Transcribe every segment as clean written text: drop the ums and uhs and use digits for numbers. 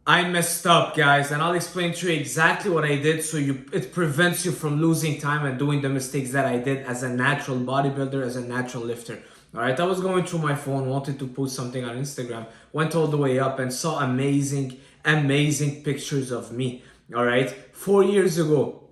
I messed up, guys, and I'll explain to you exactly what I did so it prevents you from losing time and doing the mistakes that I did as a natural bodybuilder, as a natural lifter. All right, I was going through my phone, wanted to post something on Instagram, went all the way up and saw amazing pictures of me. All right, 4 years ago,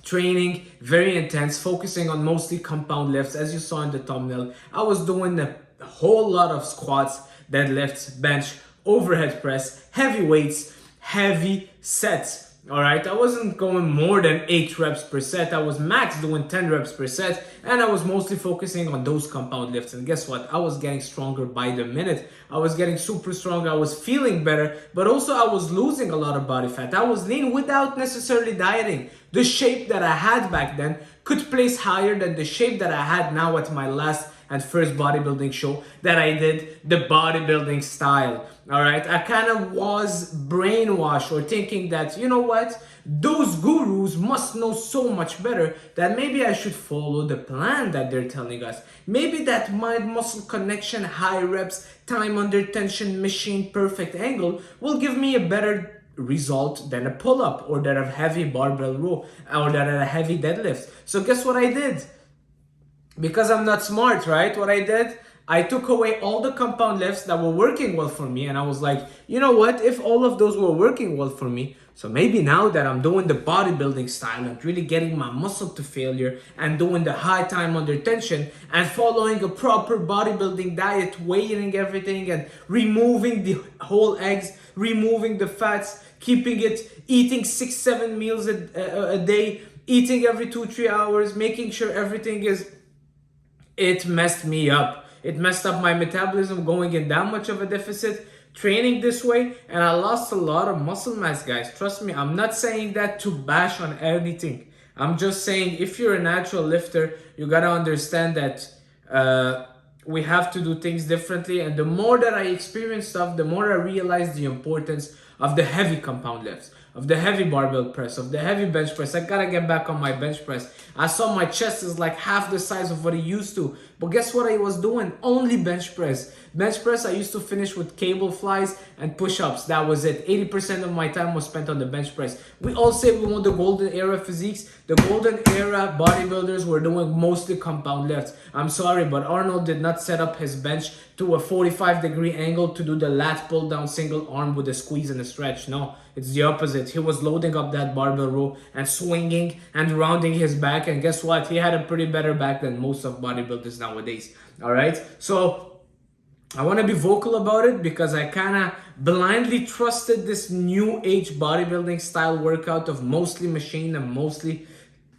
training very intense, focusing on mostly compound lifts. As you saw in the thumbnail, I was doing a whole lot of squats, deadlifts, bench, overhead press, heavy weights, heavy sets. All right, I wasn't going more than 8 reps per set. I was max doing 10 reps per set, and I was mostly focusing on those compound lifts. And guess what? I was getting stronger by the minute. I was getting super strong. I was feeling better, but also I was losing a lot of body fat. I was lean without necessarily dieting. The shape that I had back then could place higher than the shape that I had now at my last and first bodybuilding show that I did the bodybuilding style. All right, I kind of was brainwashed or thinking that, you know what, those gurus must know so much better that maybe I should follow the plan that they're telling us. Maybe that mind muscle connection, high reps, time under tension, machine perfect angle will give me a better result than a pull-up or than a heavy barbell row or than a heavy deadlift. So guess what I did? Because I'm not smart, right? What I did, I took away all the compound lifts that were working well for me, and I was like, you know what? If all of those were working well for me, so maybe now that I'm doing the bodybuilding style and really getting my muscle to failure and doing the high time under tension and following a proper bodybuilding diet, weighing everything and removing the whole eggs, removing the fats, keeping it, eating 6-7 meals a day, eating every 2-3 hours, making sure everything is, it messed me up. It messed up my metabolism going in that much of a deficit, training this way, and I lost a lot of muscle mass, guys. Trust me, I'm not saying that to bash on anything. I'm just saying if you're a natural lifter, you gotta understand that we have to do things differently. And the more that I experience stuff, the more I realize the importance of the heavy compound lifts, of the heavy barbell press, of the heavy bench press. I gotta get back on my bench press. I saw my chest is like half the size of what it used to. But guess what I was doing? Only bench press. Bench press, I used to finish with cable flies and push-ups. That was it. 80% of my time was spent on the bench press. We all say we want the golden era physiques. The golden era bodybuilders were doing mostly compound lifts. I'm sorry, but Arnold did not set up his bench to a 45-degree angle to do the lat pull down single arm with a squeeze and a stretch. No, it's the opposite. He was loading up that barbell row and swinging and rounding his back. And guess what? He had a pretty better back than most of bodybuilders nowadays. All right. So I want to be vocal about it because I kind of blindly trusted this new age bodybuilding style workout of mostly machine and mostly,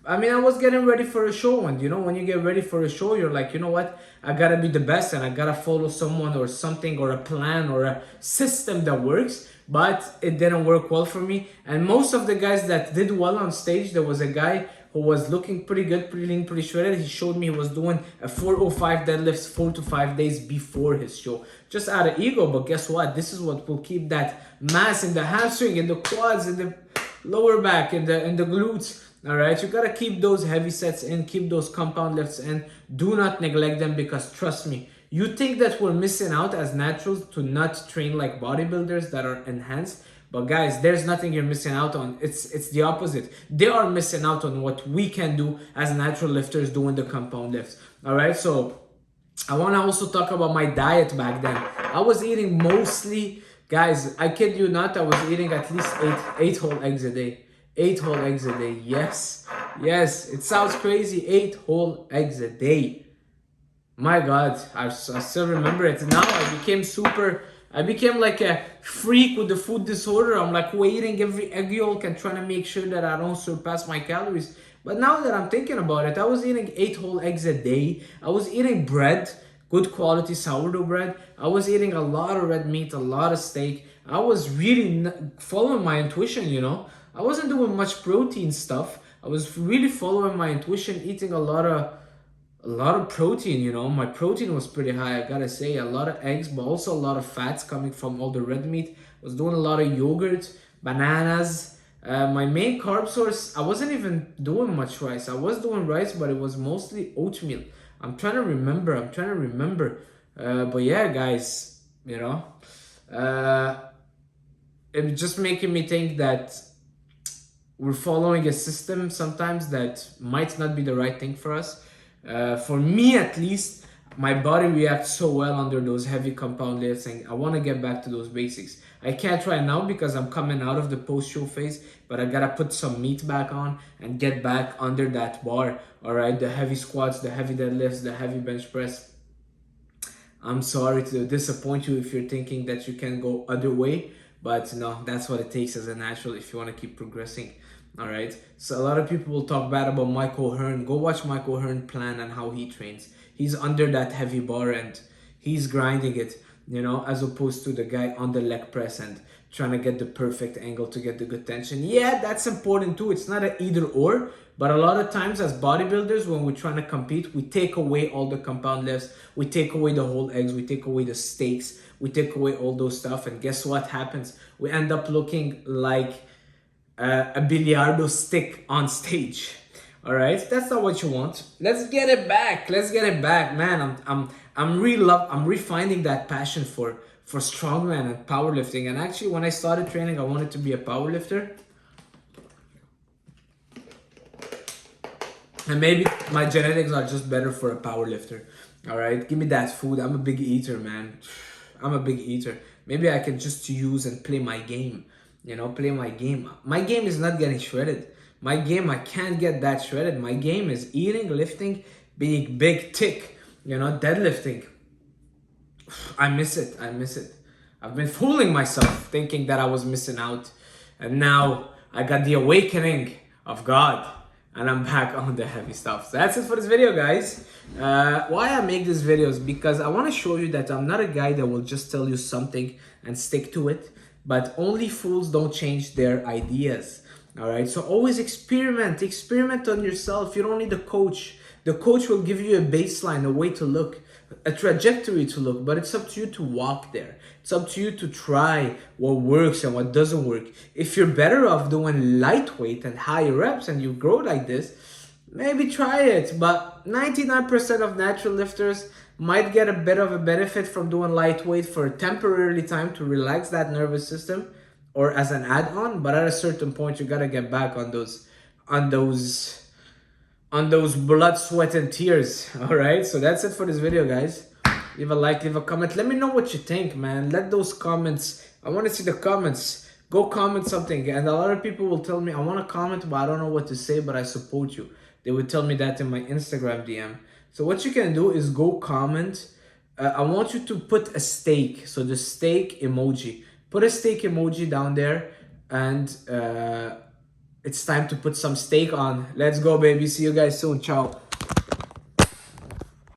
I mean, I was getting ready for a show, and you know, when you get ready for a show, you're like, you know what, I gotta be the best and I gotta follow someone or something or a plan or a system that works. But it didn't work well for me. And most of the guys that did well on stage, there was a guy who was looking pretty good, pretty lean, pretty shredded. He showed me he was doing a 405 deadlifts 4 to 5 days before his show. Just out of ego, but guess what? This is what will keep that mass in the hamstring, in the quads, in the lower back, in the glutes. All right, you gotta keep those heavy sets in, keep those compound lifts in. Do not neglect them because trust me, you think that we're missing out as naturals to not train like bodybuilders that are enhanced. But guys, there's nothing you're missing out on. It's the opposite. They are missing out on what we can do as natural lifters doing the compound lifts. All right, so I want to also talk about my diet back then. I was eating mostly, guys, I kid you not, I was eating at least eight whole eggs a day. 8 whole eggs a day. Yes, it sounds crazy. 8 whole eggs a day. My God, I still remember it. Now I became like a freak with the food disorder. I'm like waiting every egg yolk and trying to make sure that I don't surpass my calories. But now that I'm thinking about it, I was eating 8 whole eggs a day. I was eating bread, good quality sourdough bread. I was eating a lot of red meat, a lot of steak. I was really following my intuition, you know. I wasn't doing much protein stuff. I was really following my intuition, eating a lot of protein, you know. My protein was pretty high, I gotta say. A lot of eggs, but also a lot of fats coming from all the red meat. I was doing a lot of yogurt, bananas. My main carb source, I wasn't even doing much rice. I was doing rice, but it was mostly oatmeal. I'm trying to remember. But yeah, guys, you know. it's just making me think that we're following a system sometimes that might not be the right thing for us. For me, at least, my body reacts so well under those heavy compound lifts, and I want to get back to those basics. I can't right now because I'm coming out of the post-show phase, but I gotta put some meat back on and get back under that bar. All right, the heavy squats, the heavy deadlifts, the heavy bench press. I'm sorry to disappoint you if you're thinking that you can go other way, but no, that's what it takes as a natural if you want to keep progressing. All right. So a lot of people will talk bad about Michael Hearn. Go watch Michael Hearn plan and how he trains. He's under that heavy bar and he's grinding it, as opposed to the guy on the leg press and trying to get the perfect angle to get the good tension. Yeah, that's important too. It's not an either or, but a lot of times as bodybuilders, when we're trying to compete, we take away all the compound lifts, we take away the whole eggs, we take away the steaks, we take away all those stuff, and guess what happens? We end up looking like a billiardo stick on stage. All right, that's not what you want. Let's get it back. Let's get it back, man. I'm refining that passion for strongman and powerlifting. And actually, when I started training, I wanted to be a powerlifter. And maybe my genetics are just better for a powerlifter. All right, give me that food. I'm a big eater, man. I'm a big eater. Maybe I can just use and play my game. Play my game. My game is not getting shredded. My game, I can't get that shredded. My game is eating, lifting, being big, thick, deadlifting. I miss it. I miss it. I've been fooling myself thinking that I was missing out. And now I got the awakening of God. And I'm back on the heavy stuff. So that's it for this video, guys. Why I make these videos? Because I want to show you that I'm not a guy that will just tell you something and stick to it. But only fools don't change their ideas. All right. So always experiment. Experiment on yourself. You don't need a coach. The coach will give you a baseline, a way to look, a trajectory to look, but it's up to you to walk there. It's up to you to try what works and what doesn't work. If you're better off doing lightweight and higher reps and you grow like this, maybe try it. But 99% of natural lifters might get a bit of a benefit from doing lightweight for a temporary time to relax that nervous system or as an add-on. But at a certain point, you got to get back on those blood, sweat, and tears. All right, so that's it for this video, guys. Leave a like, leave a comment. Let me know what you think, man. Let those comments, I want to see the comments. Go comment something. And a lot of people will tell me, I want to comment, but I don't know what to say, but I support you. They would tell me that in my Instagram DM. So what you can do is go comment. I want you to put a steak. So the steak emoji. Put a steak emoji down there. And it's time to put some steak on. Let's go, baby. See you guys soon. Ciao.